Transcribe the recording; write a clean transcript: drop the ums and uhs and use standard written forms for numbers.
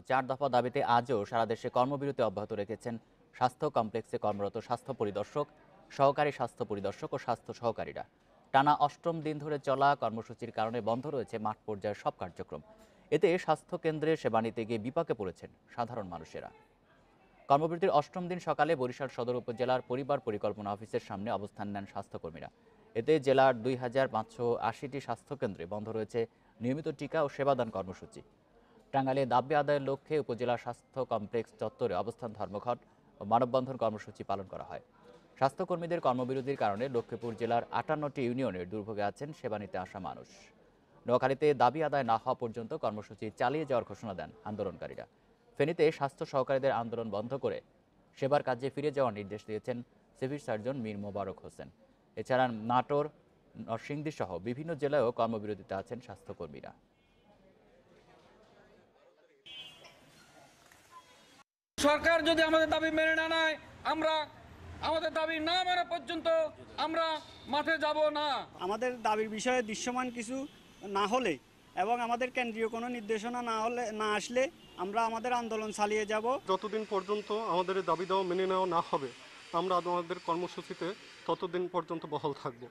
4 দফা দাবিতে আজও সারা দেশে কর্মবিরতি অব্যাহত রেখেছেন স্বাস্থ্য কমপ্লেক্সে কর্মরত স্বাস্থ্য পরিদর্শক, সহকারী স্বাস্থ্য পরিদর্শক ও স্বাস্থ্য সহকারীরা। টানা অষ্টম দিন ধরে চলা কর্মসূচির কারণে বন্ধ রয়েছে মাঠ পর্যায়ের সব কার্যক্রম। এতে স্বাস্থ্য কেন্দ্রে সেবা নিতে গিয়ে বিপাকে পড়েছেন সাধারণ মানুষেরা। কর্মবিরতির অষ্টম দিন সকালে বরিশাল সদর উপজেলার পরিবার পরিকল্পনা অফিসের সামনে অবস্থান নেন স্বাস্থ্যকর্মীরা। এতে জেলার 2580টি স্বাস্থ্যকেন্দ্রে বন্ধ রয়েছে নিয়মিত টিকা ও সেবাদান কর্মসূচি। টাঙ্গাইলে দাবি আদায়ের লক্ষ্যে উপজেলা স্বাস্থ্য কমপ্লেক্স চত্বরে অবস্থান ধর্মঘট ও মানববন্ধন কর্মসূচি পালন করা হয়। স্বাস্থ্যকর্মীদের কর্মবিরতির কারণে লক্ষ্মীপুর জেলার 58টি ইউনিয়নের দুর্ভোগে আছেন সেবা নিতে আসা মানুষ। নোয়াখালীতে দাবি আদায় না হওয়া পর্যন্ত কর্মসূচি চালিয়ে যাওয়ার ঘোষণা দেন আন্দোলনকারীরা। ফেনীতে স্বাস্থ্য সহকারীদের আন্দোলন বন্ধ করে সেবার কাজে ফিরে যাওয়ার নির্দেশ দিয়েছেন সিভিল সার্জন মীর মোবারক হোসেন। এছাড়া নাটোর, নরসিংদী সহ বিভিন্ন জেলায়ও কর্মবিরতিতে আছেন স্বাস্থ্যকর্মীরা। সরকার যদি আমাদের দাবি মেনে না নেয়, আমরা আমাদের দাবি না মানা পর্যন্ত আমরা মাঠে যাব না। আমাদের দাবির বিষয়ে দৃশ্যমান কিছু না হলে এবং আমাদের কেন্দ্রীয় কোনো নির্দেশনা না আসলে আমরা আমাদের আন্দোলন চালিয়ে যাব। যতদিন পর্যন্ত আমাদের দাবি দেওয়া মেনে নেওয়া না হবে, আমরা আমাদের কর্মসূচিতে ততদিন পর্যন্ত বহাল থাকব।